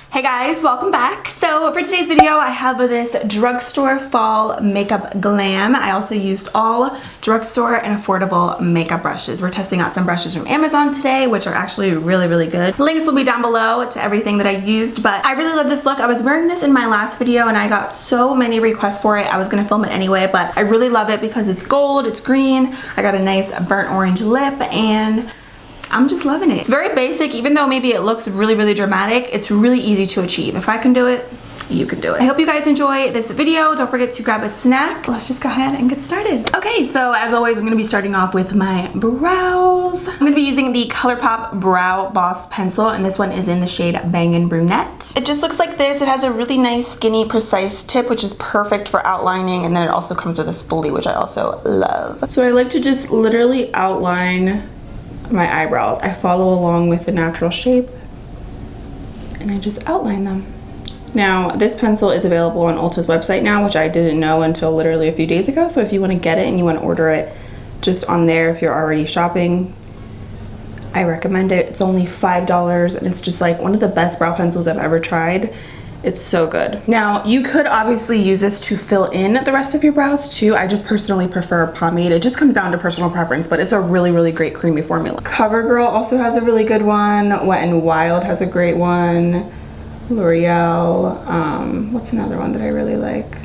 Hey guys, welcome back. So for today's video, I have this drugstore fall makeup glam. I also used all drugstore and affordable makeup brushes. We're testing out some brushes from Amazon today, which are actually really good. Links will be down below to everything that I used, but I really love this look. I was wearing this in my last video and I got so many requests for it. I was gonna film it anyway, but I really love it because it's gold, it's green. I got a nice burnt orange lip and I'm just loving it. It's very basic, even though maybe it looks really dramatic, it's really easy to achieve. If I can do it, you can do it. I hope you guys enjoy this video. Don't forget to grab a snack. Let's just go ahead and get started. Okay, so as always, I'm gonna be starting off with my brows. I'm gonna be using the ColourPop Brow Boss Pencil, and this one is in the shade Bangin' Brunette. It just looks like this. It has a really nice, skinny, precise tip, which is perfect for outlining, and then it also comes with a spoolie, which I also love. So I like to just literally outline my eyebrows. I follow along with the natural shape and I just outline them. Now this pencil is available on Ulta's website now, which I didn't know until literally a few days ago, so if you want to get it and you want to order it just on there if you're already shopping, I recommend it. It's only $5 and it's just like one of the best brow pencils I've ever tried. It's so good. Now you could obviously use this to fill in the rest of your brows too. I just personally prefer pomade. It just comes down to personal preference, but it's a really great creamy formula. CoverGirl also has a really good one. Wet n Wild has a great one. L'Oreal. What's another one that I really like?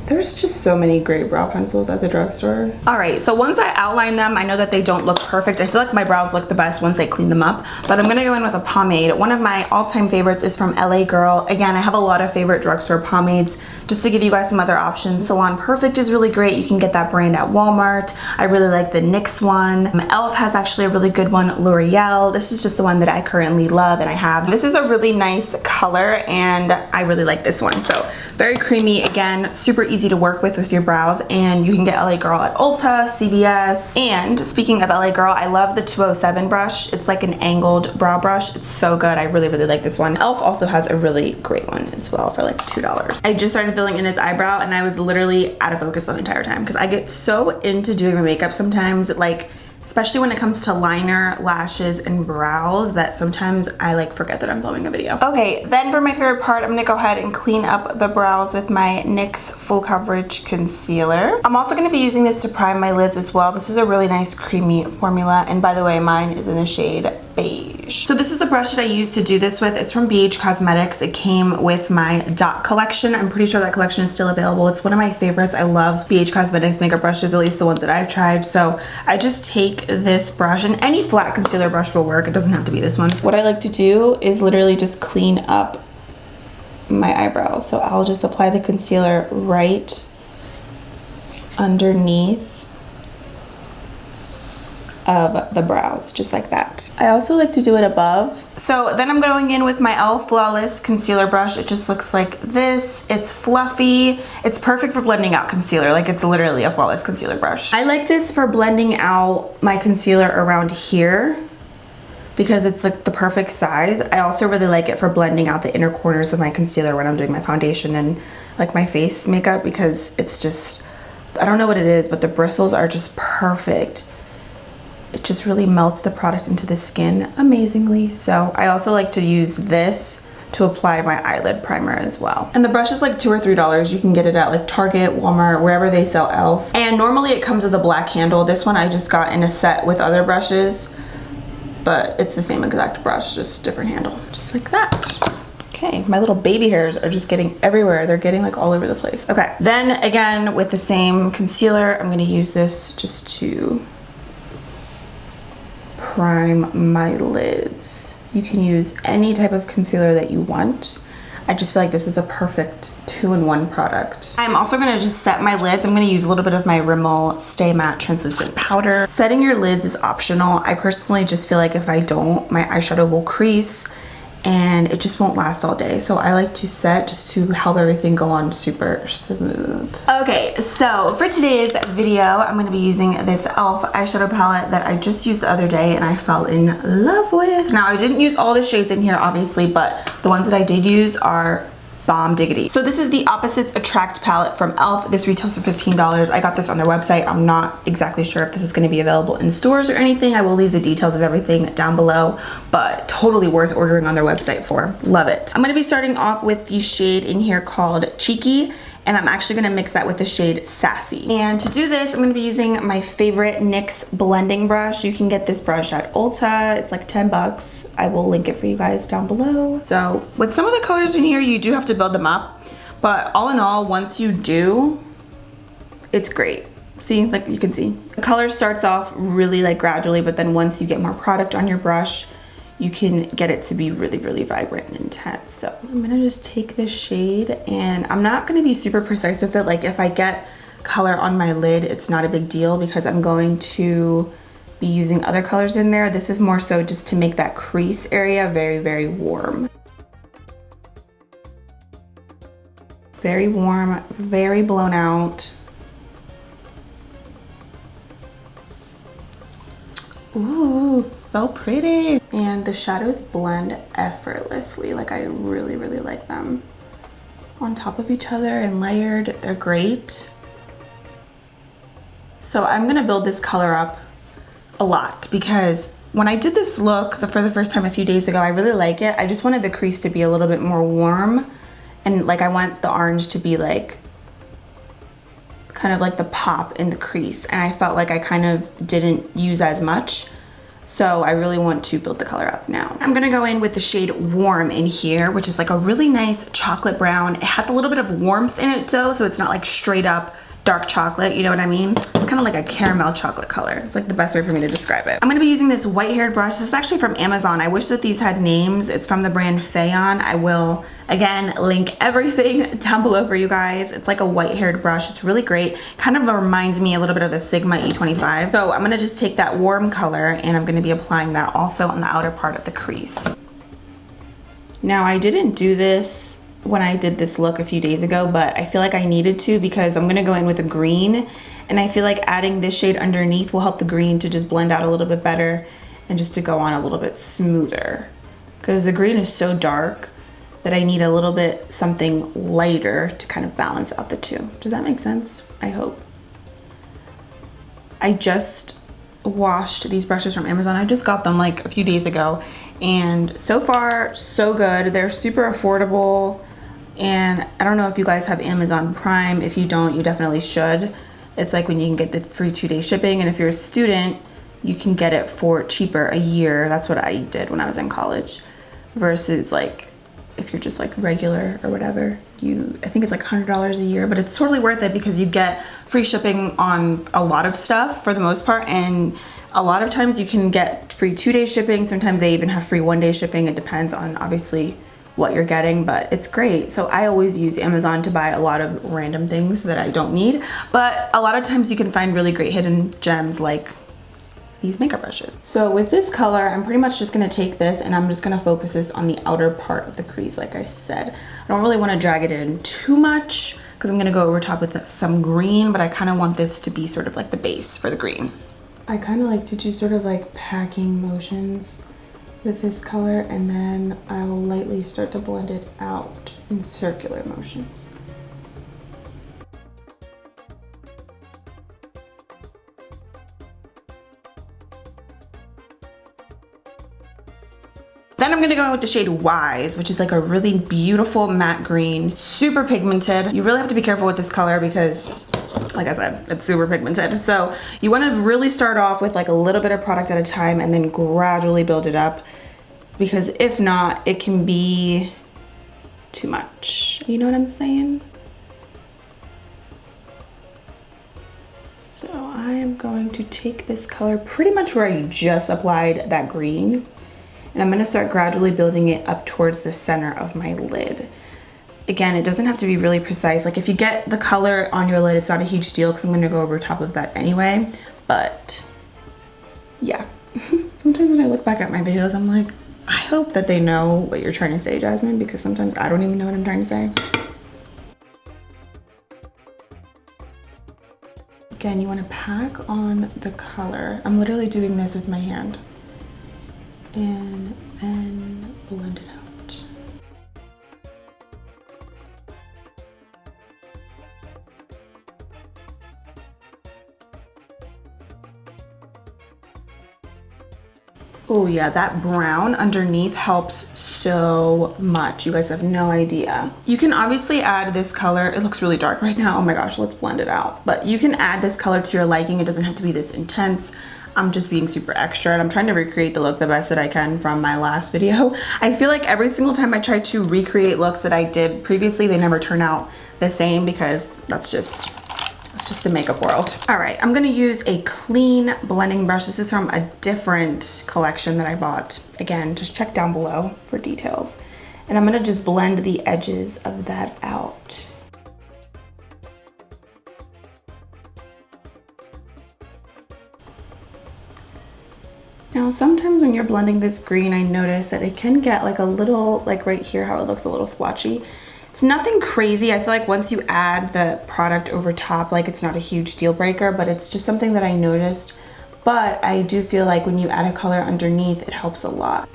There's just so many great brow pencils at the drugstore. All right, so once I outline them, I know that they don't look perfect. I feel like my brows look the best once I clean them up, but I'm gonna go in with a pomade. One of my all-time favorites is from LA Girl. Again, I have a lot of favorite drugstore pomades. Just to give you guys some other options, Salon Perfect is really great. You can get that brand at Walmart. I really like the NYX one. e.l.f. has actually a really good one, L'Oreal. This is just the one that I currently love and I have. This is a really nice color and I really like this one. So very creamy, again, super easy to work with your brows, and you can get LA Girl at Ulta, CVS. And speaking of LA Girl, I love the 207 brush. It's like an angled brow brush. It's so good. I really like this one. e.l.f. also has a really great one as well for like $2. I just started filling in this eyebrow and I was literally out of focus the entire time because I get so into doing my makeup sometimes, like especially when it comes to liner, lashes, and brows, that sometimes I like forget that I'm filming a video. Okay, then for my favorite part, I'm gonna go ahead and clean up the brows with my NYX Full Coverage Concealer. I'm also gonna be using this to prime my lids as well. This is a really nice creamy formula, and by the way, mine is in the shade Beige. So this is the brush that I use to do this with. It's from BH Cosmetics. It came with my Dot collection. I'm pretty sure that collection is still available. It's one of my favorites. I love BH Cosmetics makeup brushes, at least the ones that I've tried. So I just take this brush, and any flat concealer brush will work. It doesn't have to be this one. What I like to do is literally just clean up my eyebrows. So I'll just apply the concealer right underneath of the brows, just like that. I also like to do it above. So then I'm going in with my e.l.f. Flawless concealer brush. It just looks like this. It's fluffy. It's perfect for blending out concealer. Like, it's literally a flawless concealer brush. I like this for blending out my concealer around here because it's like the perfect size. I also really like it for blending out the inner corners of my concealer when I'm doing my foundation and like my face makeup, because it's just, I don't know what it is, but the bristles are just perfect. It just really melts the product into the skin amazingly. So I also like to use this to apply my eyelid primer as well. And the brush is like $2 or $3. You can get it at like Target, Walmart, wherever they sell e.l.f. And normally it comes with a black handle. This one I just got in a set with other brushes, but it's the same exact brush, just different handle, just like that. Okay, my little baby hairs are just getting everywhere. They're getting like all over the place. Okay, then again with the same concealer, I'm gonna use this just to prime my lids. You can use any type of concealer that you want. I just feel like this is a perfect two-in-one product. I'm also gonna just set my lids. I'm gonna use a little bit of my Rimmel Stay Matte Translucent Powder. Setting your lids is optional. I personally just feel like if I don't, my eyeshadow will crease and it just won't last all day. So I like to set just to help everything go on super smooth. Okay, so for today's video, I'm gonna be using this e.l.f. eyeshadow palette that I just used the other day and I fell in love with. Now I didn't use all the shades in here obviously, but the ones that I did use are bomb diggity. So this is the Opposites Attract palette from e.l.f. This retails for $15. I got this on their website. I'm not exactly sure if this is going to be available in stores or anything. I will leave the details of everything down below, but totally worth ordering on their website for. Love it. I'm going to be starting off with the shade in here called Cheeky, and I'm actually gonna mix that with the shade Sassy. And to do this, I'm gonna be using my favorite NYX blending brush. You can get this brush at Ulta. It's like 10 bucks. I will link it for you guys down below. So with some of the colors in here, you do have to build them up, but all in all, once you do, it's great. See, like you can see, the color starts off really like gradually, but then once you get more product on your brush, you can get it to be really, really vibrant and intense. So I'm gonna just take this shade, and I'm not gonna be super precise with it. Like if I get color on my lid, it's not a big deal because I'm going to be using other colors in there. This is more so just to make that crease area very, very warm. Very warm, very blown out. Ooh, so pretty. And the shadows blend effortlessly. Like I really, really like them on top of each other and layered. They're great. So I'm gonna build this color up a lot because when I did this look for the first time a few days ago, I really like it. I just wanted the crease to be a little bit more warm, and like I want the orange to be like kind of like the pop in the crease, and I felt like I kind of didn't use as much, so I really want to build the color up now. I'm gonna go in with the shade Warm in here, which is like a really nice chocolate brown. It has a little bit of warmth in it though, so it's not like straight up dark chocolate, you know what I mean? It's kind of like a caramel chocolate color. It's like the best way for me to describe it. I'm gonna be using this white haired brush. This is actually from Amazon. I wish that these had names. It's from the brand Fayon. I will, again, link everything down below for you guys. It's like a white haired brush. It's really great. Kind of reminds me a little bit of the Sigma E25. So I'm gonna just take that warm color and I'm gonna be applying that also on the outer part of the crease. Now I didn't do this when I did this look a few days ago, but I feel like I needed to because I'm gonna go in with a green, and I feel like adding this shade underneath will help the green to just blend out a little bit better and just to go on a little bit smoother, because the green is so dark that I need a little bit something lighter to kind of balance out the two. Does that make sense? I hope. I just washed these brushes from Amazon. I just got them like a few days ago, and so far so good. They're super affordable, and I don't know if you guys have Amazon Prime. If you don't, you definitely should. It's like when you can get the free 2-day shipping, and if you're a student, you can get it for cheaper a year. That's what I did when I was in college, versus like if you're just like regular or whatever, I think it's like $100 a year, but it's totally worth it because you get free shipping on a lot of stuff for the most part, and a lot of times you can get free 2-day shipping. Sometimes they even have free 1-day shipping. It depends on obviously what you're getting, but it's great. So I always use Amazon to buy a lot of random things that I don't need, but a lot of times you can find really great hidden gems like these makeup brushes. So with this color, I'm pretty much just gonna take this and I'm just gonna focus this on the outer part of the crease. Like I said, I don't really wanna drag it in too much because I'm gonna go over top with some green, but I kinda want this to be sort of like the base for the green. I kinda like to do sort of like packing motions with this color, and then I'll lightly start to blend it out in circular motions. Then I'm gonna go in with the shade Wise, which is like a really beautiful matte green, super pigmented. You really have to be careful with this color because, like I said, it's super pigmented. So you wanna really start off with like a little bit of product at a time and then gradually build it up, because if not, it can be too much. You know what I'm saying? So I am going to take this color pretty much where I just applied that green, and I'm gonna start gradually building it up towards the center of my lid. Again, it doesn't have to be really precise. Like if you get the color on your lid, it's not a huge deal because I'm gonna go over top of that anyway, but yeah. Sometimes when I look back at my videos, I'm like, I hope that they know what you're trying to say, Jasmine, because sometimes I don't even know what I'm trying to say. Again, you wanna pack on the color. I'm literally doing this with my hand. And then blend it out. Oh yeah, that brown underneath helps so much. You guys have no idea. You can obviously add this color. It looks really dark right now. Oh my gosh, let's blend it out. But you can add this color to your liking. It doesn't have to be this intense. I'm just being super extra and I'm trying to recreate the look the best that I can from my last video. I feel like every single time I try to recreate looks that I did previously, they never turn out the same because that's just the makeup world. All right, I'm gonna use a clean blending brush. This is from a different collection that I bought. Again, just check down below for details. And I'm gonna just blend the edges of that out. Now, sometimes when you're blending this green, I notice that it can get like a little, like right here, how it looks a little splotchy. It's nothing crazy. I feel like once you add the product over top, like it's not a huge deal breaker, but it's just something that I noticed. But I do feel like when you add a color underneath, it helps a lot.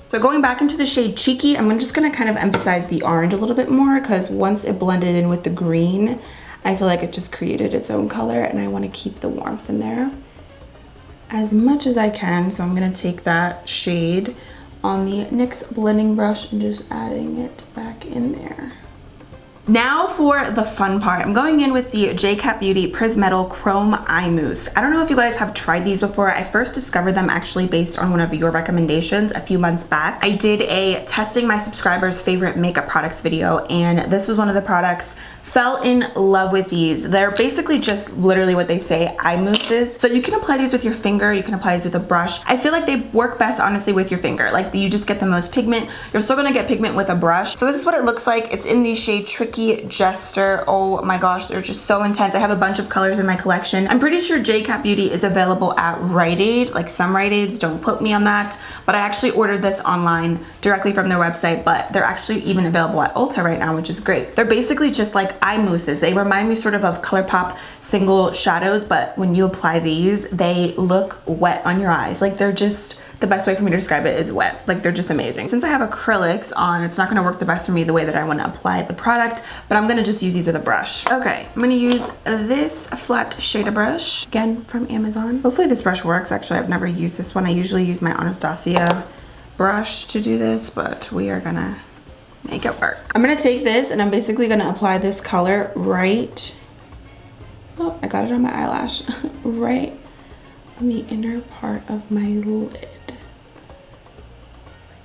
So going back into the shade Cheeky, I'm just gonna kind of emphasize the orange a little bit more because once it blended in with the green, I feel like it just created its own color and I wanna keep the warmth in there as much as I can. So I'm gonna take that shade on the NYX blending brush and just adding it back in there. Now for the fun part. I'm going in with the J.Cat Beauty Prismetal Chrome Eye Mousse. I don't know if you guys have tried these before. I first discovered them actually based on one of your recommendations a few months back. I did a testing my subscribers' favorite makeup products video, and this was one of the products. Fell in love with these. They're basically just literally what they say, eye mousses. So you can apply these with your finger, you can apply these with a brush. I feel like they work best honestly with your finger. Like you just get the most pigment. You're still gonna get pigment with a brush. So this is what it looks like. It's in the shade Tricky Jester. Oh my gosh, they're just so intense. I have a bunch of colors in my collection. I'm pretty sure J.Cat Beauty is available at Rite Aid. Like some Rite Aids, don't quote me on that. But I actually ordered this online directly from their website, but they're actually even available at Ulta right now, which is great. They're basically just like eye mousses. They remind me sort of ColourPop single shadows, but when you apply these, they look wet on your eyes. Like they're just, the best way for me to describe it is wet. Like they're just amazing. Since I have acrylics on, it's not gonna work the best for me the way that I wanna apply the product, but I'm gonna just use these with a brush. Okay, I'm gonna use this flat shader brush, again from Amazon. Hopefully this brush works. Actually, I've never used this one. I usually use my Anastasia brush to do this, but we are gonna make it work. I'm gonna take this and I'm basically gonna apply this color right, oh, I got it on my eyelash, right on the inner part of my lid.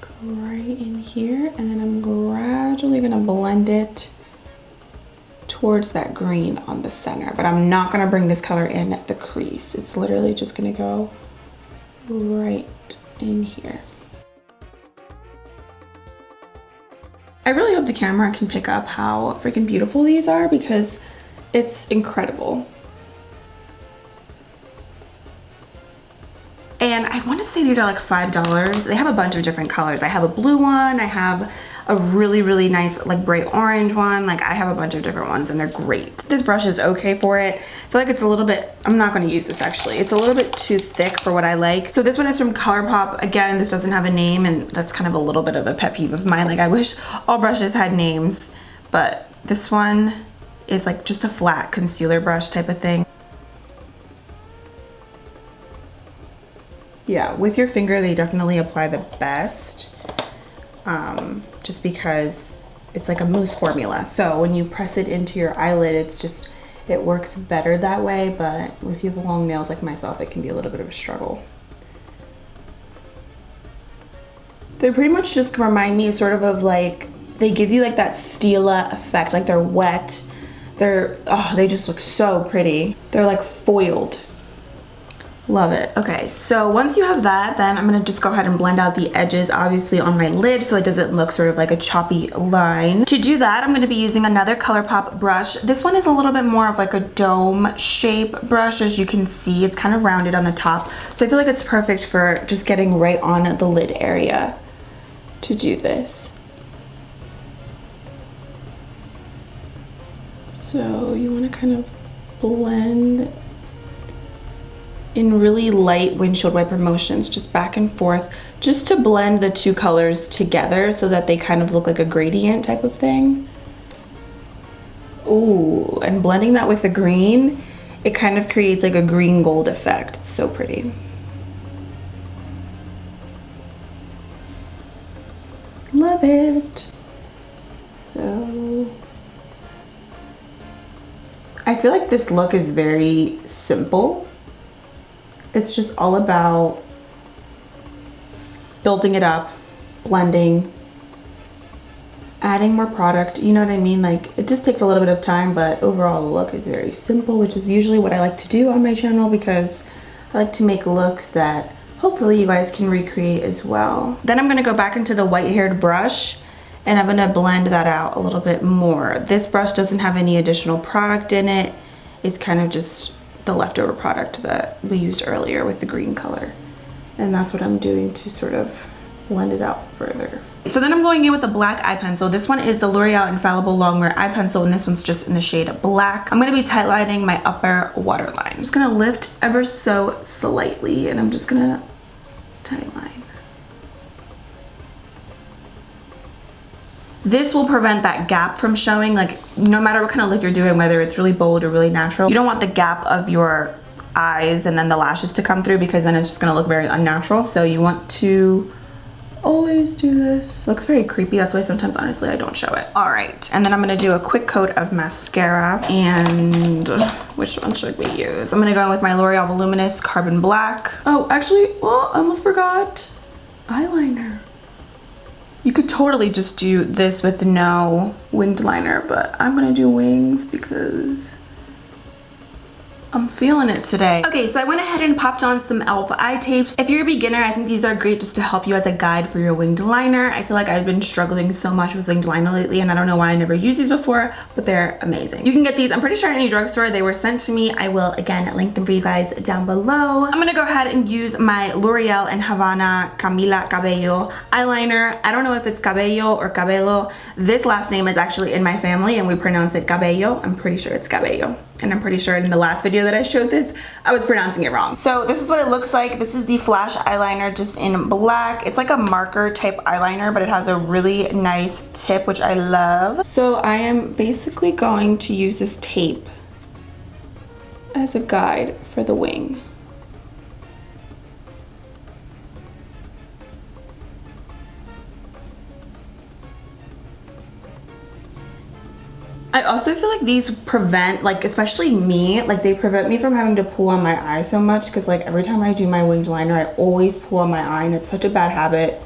Like right in here, and then I'm gradually gonna blend it towards that green on the center, but I'm not gonna bring this color in at the crease. It's literally just gonna go right in here. I really hope the camera can pick up how freaking beautiful these are because it's incredible. And I want to say these are like $5. They have a bunch of different colors. I have a blue one, I have a really, really nice like bright orange one. Like I have a bunch of different ones and they're great. This brush is okay for it. I feel like it's a little bit, I'm not going to use this actually. It's a little bit too thick for what I like. So this one is from ColourPop. Again, this doesn't have a name and that's kind of a little bit of a pet peeve of mine. Like I wish all brushes had names, but this one is like just a flat concealer brush type of thing. Yeah, with your finger, they definitely apply the best. Just because it's like a mousse formula. So when you press it into your eyelid, it's just, it works better that way. But if you have long nails like myself, it can be a little bit of a struggle. They pretty much just remind me sort of like, they give you like that Stila effect. Like they're wet. They're, oh, they just look so pretty. They're like foiled. Love it. Okay, so once you have that, then I'm gonna just go ahead and blend out the edges, obviously on my lid, so it doesn't look sort of like a choppy line. To do that, I'm gonna be using another ColourPop brush. This one is a little bit more of like a dome shape brush. As you can see, it's kind of rounded on the top. So I feel like it's perfect for just getting right on the lid area to do this. So you wanna kind of blend in really light windshield wiper motions, just back and forth, just to blend the two colors together so that they kind of look like a gradient type of thing. Ooh, and blending that with the green, it kind of creates like a green gold effect. It's so pretty. Love it. So I feel like this look is very simple. It's just all about building it up, blending, adding more product, you know what I mean? Like, it just takes a little bit of time, but overall the look is very simple, which is usually what I like to do on my channel because I like to make looks that hopefully you guys can recreate as well. Then I'm gonna go back into the white-haired brush and I'm gonna blend that out a little bit more. This brush doesn't have any additional product in it. It's kind of just the leftover product that we used earlier with the green color. And that's what I'm doing to sort of blend it out further. So then I'm going in with a black eye pencil. This one is the L'Oreal Infallible Longwear Eye Pencil, and this one's just in the shade Black. I'm gonna be tightlining my upper waterline. I'm just gonna lift ever so slightly, and I'm just gonna tightline. This will prevent that gap from showing, like no matter what kind of look you're doing, whether it's really bold or really natural, you don't want the gap of your eyes and then the lashes to come through because then it's just gonna look very unnatural. So you want to always do this. Looks very creepy, that's why sometimes honestly I don't show it. All right, and then I'm gonna do a quick coat of mascara, and which one should we use? I'm gonna go in with my L'Oreal Voluminous Carbon Black. Oh, actually, oh, I almost forgot. Eyeliner. You could totally just do this with no winged liner, but I'm gonna do wings because I'm feeling it today. Okay, so I went ahead and popped on some e.l.f. eye tapes. If you're a beginner, I think these are great just to help you as a guide for your winged liner. I feel like I've been struggling so much with winged liner lately, and I don't know why I never used these before, but they're amazing. You can get these, I'm pretty sure, at any drugstore. They were sent to me. I will, again, link them for you guys down below. I'm gonna go ahead and use my L'Oreal and Havana Camila Cabello eyeliner. I don't know if it's Cabello or Cabello. This last name is actually in my family, and we pronounce it Cabello. I'm pretty sure it's Cabello. And I'm pretty sure in the last video that I showed this, I was pronouncing it wrong. So this is what it looks like. This is the Flash eyeliner just in black. It's like a marker type eyeliner, but it has a really nice tip, which I love. So I am basically going to use this tape as a guide for the wing. I also feel like these prevent, like especially me, like they prevent me from having to pull on my eye so much, because like every time I do my winged liner, I always pull on my eye, and it's such a bad habit.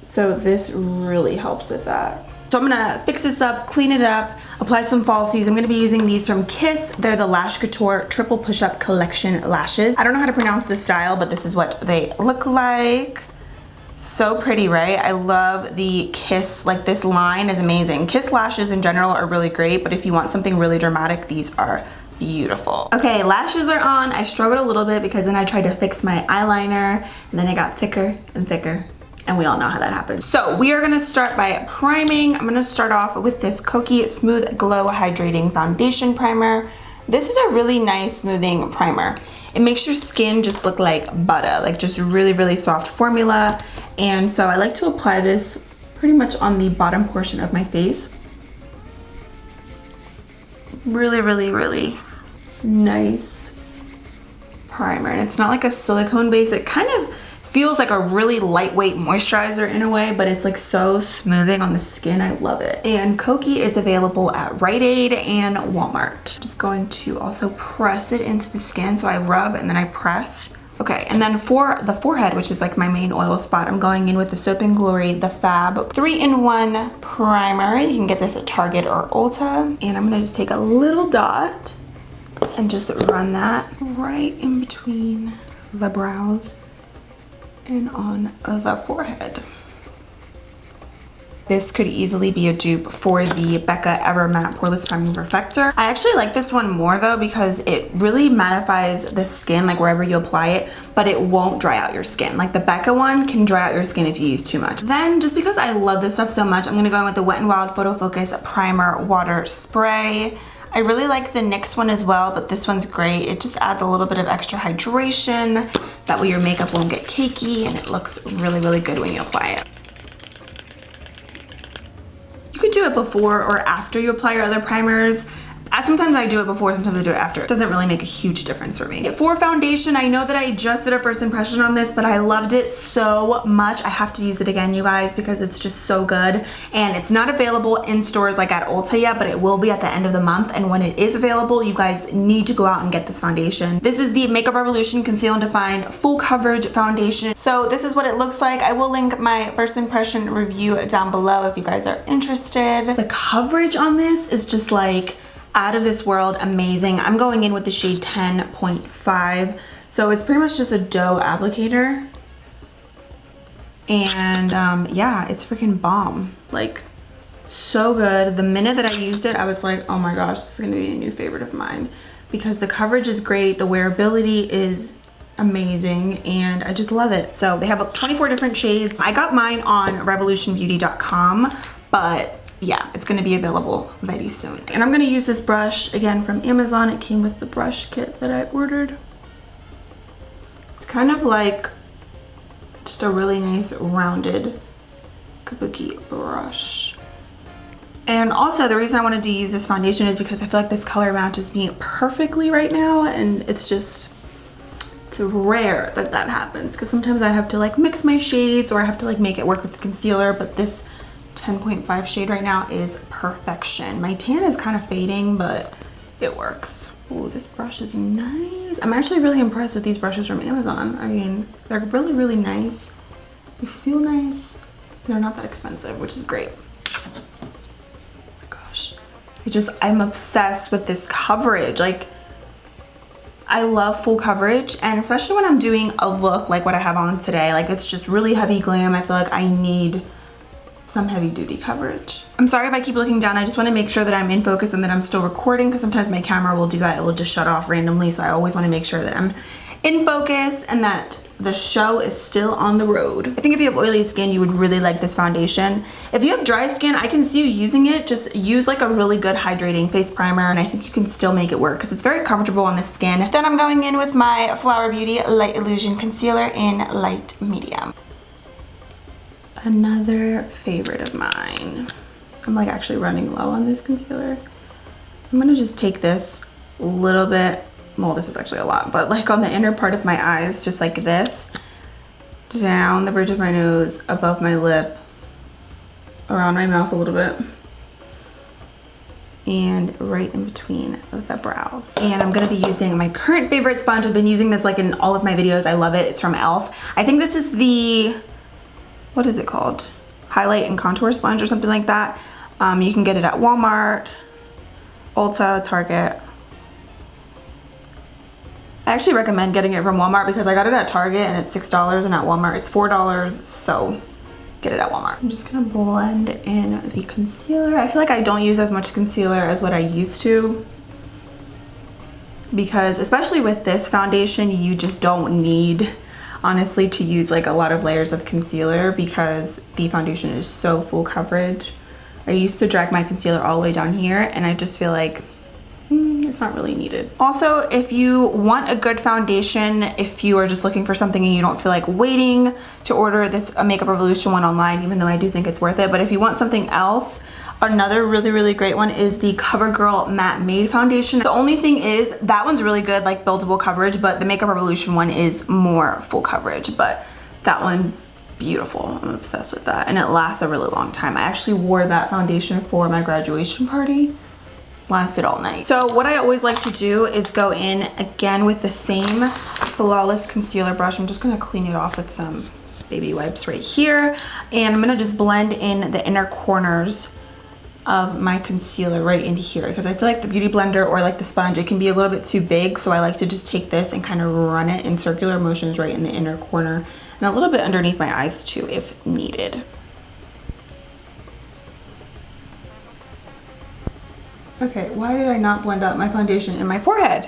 So this really helps with that. So I'm gonna fix this up, clean it up, apply some falsies. I'm gonna be using these from Kiss. They're the Lash Couture Triple Push-Up Collection Lashes. I don't know how to pronounce this style, but this is what they look like. So pretty, right? I love the Kiss, like this line is amazing. Kiss lashes in general are really great, but if you want something really dramatic, these are beautiful. Okay, lashes are on. I struggled a little bit because then I tried to fix my eyeliner and then it got thicker and thicker, and we all know how that happens. So we are gonna start by priming. I'm gonna start off with this Kokie Smooth Glow Hydrating Foundation Primer. This is a really nice smoothing primer. It makes your skin just look like butter, like just really, really soft formula. And so I like to apply this pretty much on the bottom portion of my face. Really, really, really nice primer. And it's not like a silicone base. It kind of feels like a really lightweight moisturizer in a way, but it's like so smoothing on the skin. I love it. And Kokie is available at Rite Aid and Walmart. Just going to also press it into the skin. So I rub and then I press. Okay, and then for the forehead, which is like my main oil spot, I'm going in with the Soap & Glory, the Fab 3-in-1 primer. You can get this at Target or Ulta. And I'm gonna just take a little dot and just run that right in between the brows and on the forehead. This could easily be a dupe for the Becca Ever Matte Poreless Priming Perfector. I actually like this one more though because it really mattifies the skin, like wherever you apply it, but it won't dry out your skin. Like the Becca one can dry out your skin if you use too much. Then just because I love this stuff so much, I'm gonna go in with the Wet n Wild Photo Focus Primer Water Spray. I really like the NYX one as well, but this one's great. It just adds a little bit of extra hydration. That way your makeup won't get cakey and it looks really, really good when you apply it. You could do it before or after you apply your other primers. Sometimes I do it before, sometimes I do it after. It doesn't really make a huge difference for me. For foundation, I know that I just did a first impression on this, but I loved it so much. I have to use it again, you guys, because it's just so good. And it's not available in stores like at Ulta yet, but it will be at the end of the month. And when it is available, you guys need to go out and get this foundation. This is the Makeup Revolution Conceal and Define Full Coverage Foundation. So this is what it looks like. I will link my first impression review down below if you guys are interested. The coverage on this is just like out of this world amazing. I'm going in with the shade 10.5. So it's pretty much just a dough applicator. And yeah, it's freaking bomb. Like, so good. The minute that I used it, I was like, oh my gosh, this is gonna be a new favorite of mine. Because the coverage is great, the wearability is amazing, and I just love it. So they have 24 different shades. I got mine on revolutionbeauty.com, but yeah, it's gonna be available very soon. And I'm gonna use this brush again from Amazon. It came with the brush kit that I ordered. It's kind of like just a really nice rounded kabuki brush. And also the reason I wanted to use this foundation is because I feel like this color matches me perfectly right now, and it's rare that that happens, because sometimes I have to like mix my shades or I have to like make it work with the concealer, but this 10.5 shade right now is perfection. My tan is kind of fading, but it works. Oh, this brush is nice. I'm actually really impressed with these brushes from Amazon. I mean, they're really, really nice. They feel nice. They're not that expensive, which is great. Oh my gosh. I'm obsessed with this coverage. Like, I love full coverage, and especially when I'm doing a look like what I have on today. Like, it's just really heavy glam. I feel like I need some heavy duty coverage. I'm sorry if I keep looking down. I just want to make sure that I'm in focus and that I'm still recording, because sometimes my camera will do that. It will just shut off randomly. So I always want to make sure that I'm in focus and that the show is still on the road. I think if you have oily skin, you would really like this foundation. If you have dry skin, I can see you using it. Just use like a really good hydrating face primer, and I think you can still make it work because it's very comfortable on the skin. Then I'm going in with my Flower Beauty Light Illusion Concealer in light medium. Another favorite of mine. I'm like actually running low on this concealer. I'm gonna just take this a little bit, well, this is actually a lot, but like on the inner part of my eyes, just like this, down the bridge of my nose, above my lip, around my mouth a little bit, and right in between the brows. And I'm gonna be using my current favorite sponge. I've been using this like in all of my videos. I love it. It's from e.l.f. I think this is the, what is it called? Highlight and contour sponge or something like that. You can get it at Walmart, Ulta, Target. I actually recommend getting it from Walmart because I got it at Target and it's $6, and at Walmart it's $4, so get it at Walmart. I'm just gonna blend in the concealer. I feel like I don't use as much concealer as what I used to, because especially with this foundation, you just don't need, honestly, to use like a lot of layers of concealer because the foundation is so full coverage. I used to drag my concealer all the way down here, and I just feel like it's not really needed. Also, if you want a good foundation, if you are just looking for something and you don't feel like waiting to order this Makeup Revolution one online, even though I do think it's worth it, but if you want something else, another really great one is the CoverGirl Matte Made Foundation. The only thing is that one's really good, like buildable coverage, but the Makeup Revolution one is more full coverage, but that one's beautiful. I'm obsessed with that, and it lasts a really long time. I actually wore that foundation for my graduation party. Lasted all night. So what I always like to do is go in again with the same Flawless concealer brush. I'm just gonna clean it off with some baby wipes right here, and I'm gonna just blend in the inner corners of my concealer right into here, because I feel like the beauty blender or like the sponge, it can be a little bit too big, so I like to just take this and kind of run it in circular motions right in the inner corner and a little bit underneath my eyes too if needed. Okay, why did I not blend out my foundation in my forehead?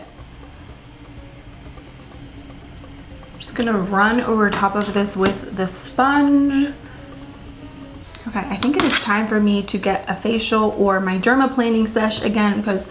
I'm just gonna run over top of this with the sponge. Okay, I think it is time for me to get a facial or my dermaplaning sesh again, because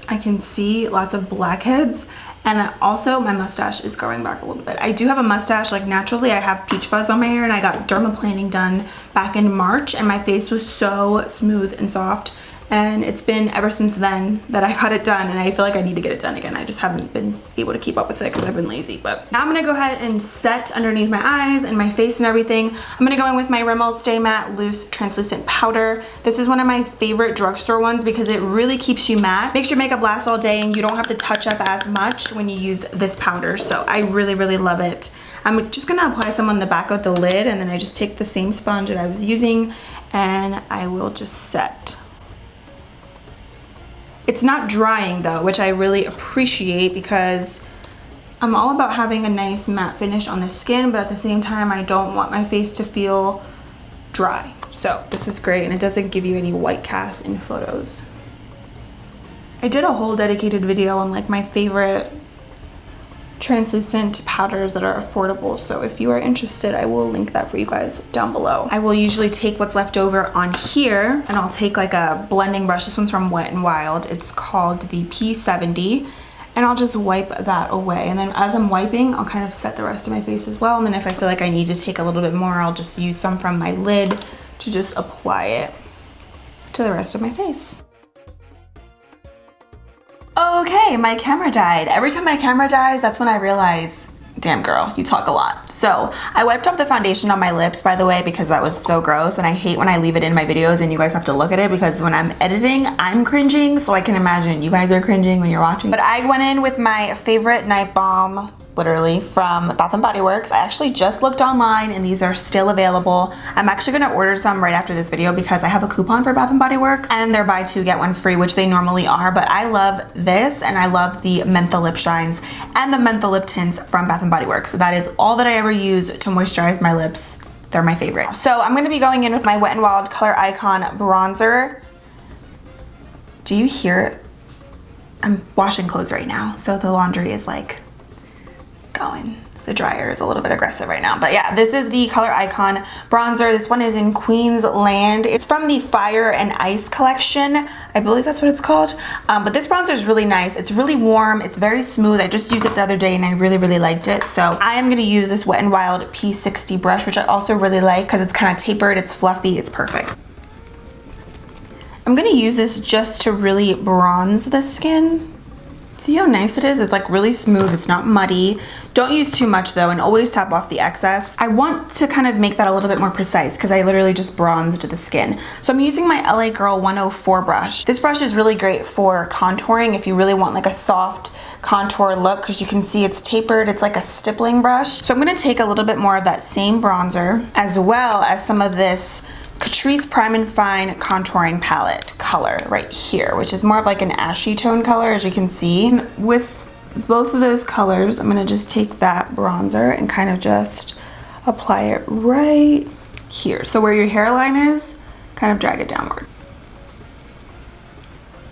I can see lots of blackheads, and also my mustache is growing back a little bit. I do have a mustache, like naturally I have peach fuzz on my hair, and I got dermaplaning done back in March, and my face was so smooth and soft and it's been ever since then that I got it done, and I feel like I need to get it done again. I just haven't been able to keep up with it because I've been lazy. But now I'm gonna go ahead and set underneath my eyes and my face and everything. I'm gonna go in with my Rimmel Stay Matte Loose Translucent Powder. This is one of my favorite drugstore ones because it really keeps you matte, makes your makeup last all day, and you don't have to touch up as much when you use this powder. So I really, really love it. I'm just gonna apply some on the back of the lid, and then I just take the same sponge that I was using and I will just set. It's not drying though, which I really appreciate because I'm all about having a nice matte finish on the skin, but at the same time, I don't want my face to feel dry. So this is great, and it doesn't give you any white cast in photos. I did a whole dedicated video on like my favorite translucent powders that are affordable, so if you are interested, I will link that for you guys down below. I will usually take what's left over on here, and I'll take like a blending brush. This one's from Wet n Wild. It's called the P70, and I'll just wipe that away. And then as I'm wiping, I'll kind of set the rest of my face as well, and then if I feel like I need to take a little bit more, I'll just use some from my lid to just apply it to the rest of my face. Okay, my camera died. Every time my camera dies, that's when I realize, damn girl, you talk a lot. So I wiped off the foundation on my lips, by the way, because that was so gross, and I hate when I leave it in my videos and you guys have to look at it, because when I'm editing, I'm cringing, so I can imagine you guys are cringing when you're watching. But I went in with my favorite night balm, literally, from Bath & Body Works. I actually just looked online and these are still available. I'm actually gonna order some right after this video because I have a coupon for Bath & Body Works and they're buy two get one free, which they normally are, but I love this, and I love the menthol lip shines and the menthol lip tints from Bath & Body Works. That is all that I ever use to moisturize my lips. They're my favorite. So I'm gonna be going in with my Wet n Wild Color Icon bronzer. Do you hear it? I'm washing clothes right now, so the laundry is like going. The dryer is a little bit aggressive right now, but yeah, this is the Color Icon bronzer. This one is in Queensland. It's from the Fire and Ice collection. I believe that's what it's called. But this bronzer is really nice. It's really warm. It's very smooth. I just used it the other day and I really, really liked it. So I am gonna use this Wet n Wild P60 brush, which I also really like because it's kind of tapered, it's fluffy, it's perfect. I'm gonna use this just to really bronze the skin. See how nice it is? It's like really smooth, it's not muddy. Don't use too much though, and always tap off the excess. I want to kind of make that a little bit more precise because I literally just bronzed the skin. So I'm using my LA Girl 104 brush. This brush is really great for contouring if you really want like a soft contour look, because you can see it's tapered, it's like a stippling brush. So I'm gonna take a little bit more of that same bronzer as well as some of this Catrice Prime and Fine contouring palette color right here, which is more of like an ashy tone color, as you can see. And with both of those colors, I'm gonna just take that bronzer and kind of just apply it right here. So where your hairline is, kind of drag it downward.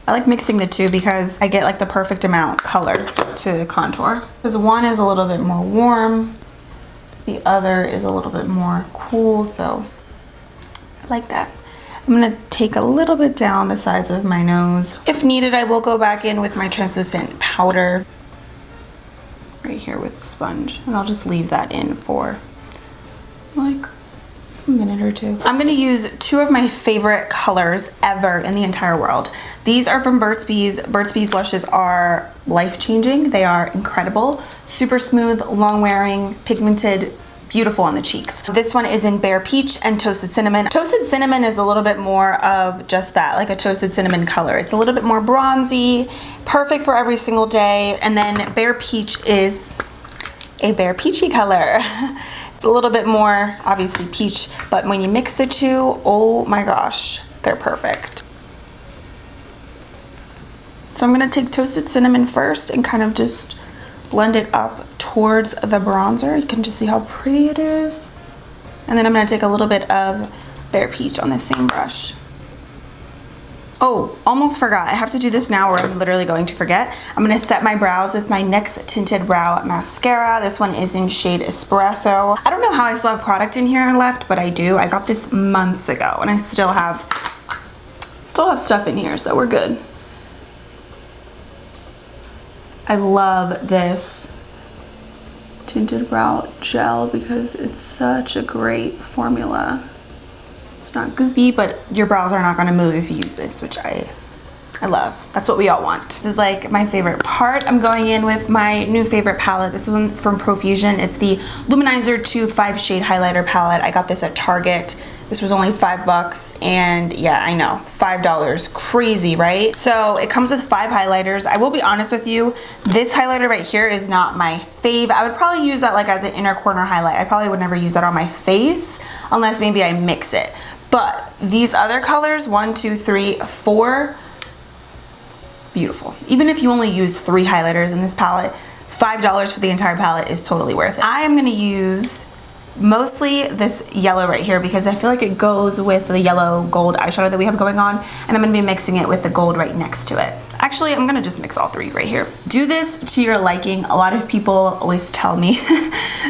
I like mixing the two because I get like the perfect amount color to contour. Because one is a little bit more warm, the other is a little bit more cool, so like that. I'm gonna take a little bit down the sides of my nose. If needed, I will go back in with my translucent powder right here with the sponge, and I'll just leave that in for like a minute or two. I'm gonna use two of my favorite colors ever in the entire world. These are from Burt's Bees. Burt's Bees blushes are life-changing. They are incredible, super smooth, long-wearing, pigmented, beautiful on the cheeks. This one is in Bare Peach and Toasted Cinnamon. Toasted Cinnamon is a little bit more of just that, like a toasted cinnamon color. It's a little bit more bronzy, perfect for every single day. And then Bare Peach is a Bare Peachy color. It's a little bit more, obviously, peach, but when you mix the two, oh my gosh, they're perfect. So I'm gonna take Toasted Cinnamon first and kind of just blend it up towards the bronzer. You can just see how pretty it is. And then I'm gonna take a little bit of Bare Peach on the same brush. Oh, almost forgot. I have to do this now or I'm literally going to forget. I'm gonna set my brows with my NYX Tinted Brow Mascara. This one is in shade Espresso. I don't know how I still have product in here left, but I do. I got this months ago and I still have stuff in here, so we're good. I love this tinted brow gel because it's such a great formula. It's It's not goopy, but your brows are not gonna move if you use this, which I love. That's what we all want. This is like my favorite part. I'm going in with my new favorite palette. This one's from Profusion. It's the Luminizer 2 5 shade highlighter palette. I got this at Target. This was only $5, and yeah, I know, $5, crazy, right? So it comes with 5 highlighters. I will be honest with you, this highlighter right here is not my fave. I would probably use that like as an inner corner highlight. I probably would never use that on my face unless maybe I mix it. But these other colors, 1, 2, 3, 4, beautiful. Even if you only use 3 highlighters in this palette, $5 for the entire palette is totally worth it. I am gonna use mostly this yellow right here because I feel like it goes with the yellow gold eyeshadow that we have going on, and I'm gonna be mixing it with the gold right next to it. Actually, I'm gonna just mix all 3 right here. Do this to your liking. A lot of people always tell me,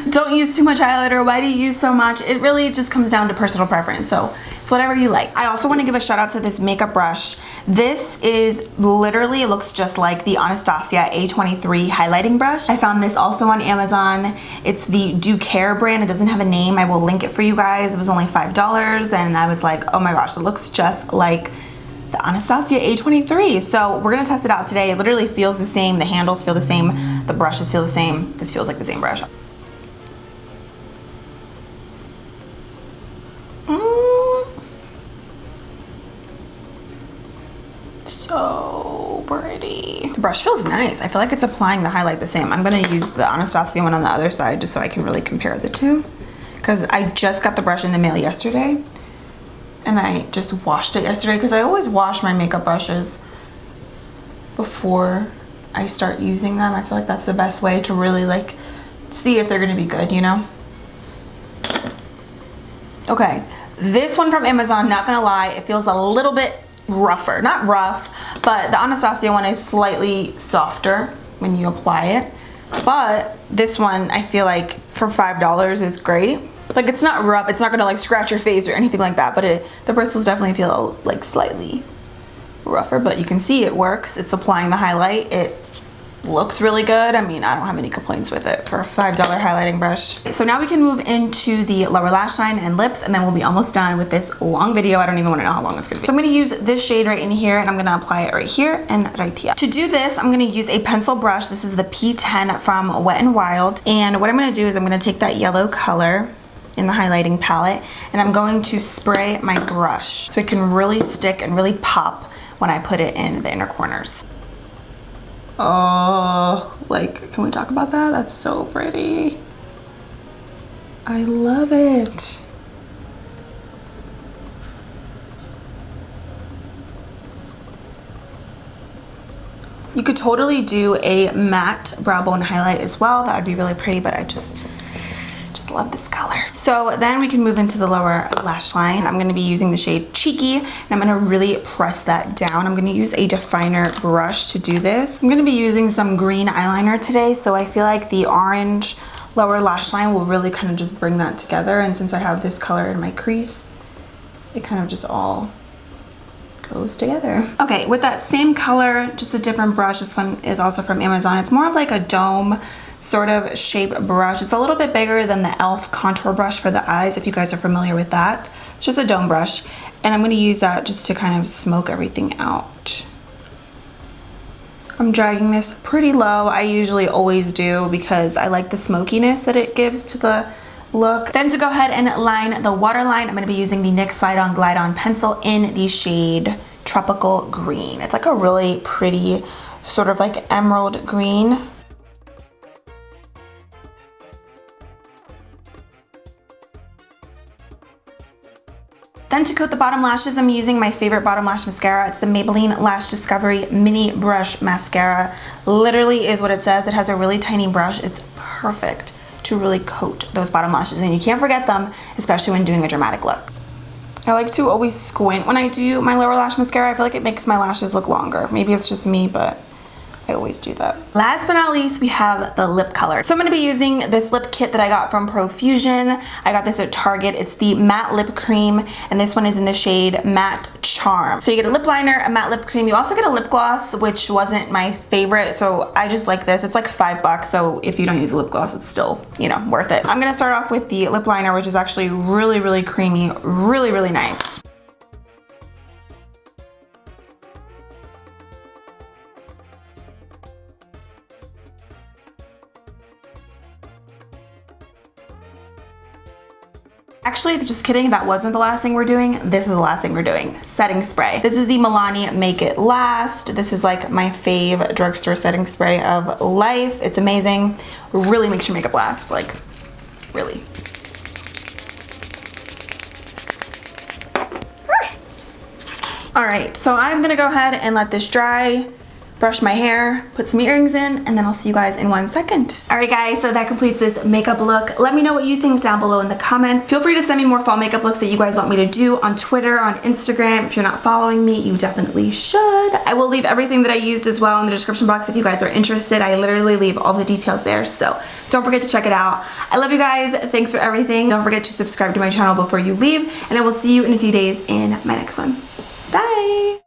don't use too much highlighter, why do you use so much? It really just comes down to personal preference, so it's whatever you like. I also wanna give a shout out to this makeup brush. This is literally, it looks just like the Anastasia A23 highlighting brush. I found this also on Amazon. It's the Do Care brand. It doesn't have a name. I will link it for you guys. It was only $5, and I was like, oh my gosh, it looks just like the Anastasia A23. So we're gonna test it out today. It literally feels the same. The handles feel the same. The brushes feel the same. This feels like the same brush. So pretty. The brush feels nice. I feel like it's applying the highlight the same. I'm gonna use the Anastasia one on the other side just so I can really compare the two, because I just got the brush in the mail yesterday and I just washed it yesterday, because I always wash my makeup brushes before I start using them. I feel like that's the best way to really like see if they're gonna be good, you know? Okay, this one from Amazon, not gonna lie, it feels a little bit rougher. Not rough, but the Anastasia one is slightly softer when you apply it. But this one, I feel like for $5 is great. Like, it's not rough, it's not gonna like scratch your face or anything like that, but the bristles definitely feel like slightly rougher, but you can see it works. It's applying the highlight. It looks really good. I mean, I don't have any complaints with it for a $5 highlighting brush. So now we can move into the lower lash line and lips, and then we'll be almost done with this long video. I don't even want to know how long it's gonna be. So I'm gonna use this shade right in here, and I'm gonna apply it right here and right here. To do this, I'm gonna use a pencil brush. This is the P10 from Wet n Wild, and what I'm gonna do is I'm gonna take that yellow color in the highlighting palette, and I'm going to spray my brush so it can really stick and really pop when I put it in the inner corners. Oh, like, can we talk about that? That's so pretty. I love it. You could totally do a matte brow bone highlight as well. That would be really pretty, but I just love this color. So then we can move into the lower lash line. I'm gonna be using the shade Cheeky, and I'm gonna really press that down. I'm gonna use a definer brush to do this. I'm gonna be using some green eyeliner today, so I feel like the orange lower lash line will really kind of just bring that together, and since I have this color in my crease, it kind of just all goes together. Okay, with that same color, just a different brush. This one is also from Amazon. It's more of like a dome sort of shape brush. It's a little bit bigger than the e.l.f. contour brush for the eyes, if you guys are familiar with that. It's just a dome brush, and I'm going to use that just to kind of smoke everything out. I'm dragging this pretty low. I usually always do because I like the smokiness that it gives to the look. Then to go ahead and line the waterline, I'm going to be using the NYX Slide On Glide On pencil in the shade Tropical Green. It's like a really pretty sort of like emerald green. Then to coat the bottom lashes, I'm using my favorite bottom lash mascara. It's the Maybelline Lash Discovery Mini Brush Mascara. Literally is what it says. It has a really tiny brush. It's perfect to really coat those bottom lashes, and you can't forget them, especially when doing a dramatic look. I like to always squint when I do my lower lash mascara. I feel like it makes my lashes look longer. Maybe it's just me, but I always do that. Last but not least, we have the lip color. So I'm gonna be using this lip kit that I got from Profusion. I got this at Target. It's the matte lip cream, and this one is in the shade Matte Charm. So you get a lip liner, a matte lip cream. You also get a lip gloss, which wasn't my favorite, so I just like this. It's like $5, so if you don't use a lip gloss, it's still, you know, worth it. I'm gonna start off with the lip liner, which is actually really, really creamy, really, really nice. Actually, just kidding, that wasn't the last thing we're doing. This is the last thing we're doing. Setting spray. This is the Milani Make It Last. This is like my fave drugstore setting spray of life. It's amazing. Really makes your makeup last, like, really. All right, so I'm gonna go ahead and let this dry, brush my hair, put some earrings in, and then I'll see you guys in 1 second. All right guys, so that completes this makeup look. Let me know what you think down below in the comments. Feel free to send me more fall makeup looks that you guys want me to do on Twitter, on Instagram. If you're not following me, you definitely should. I will leave everything that I used as well in the description box if you guys are interested. I literally leave all the details there, so don't forget to check it out. I love you guys. Thanks for everything. Don't forget to subscribe to my channel before you leave, and I will see you in a few days in my next one. Bye!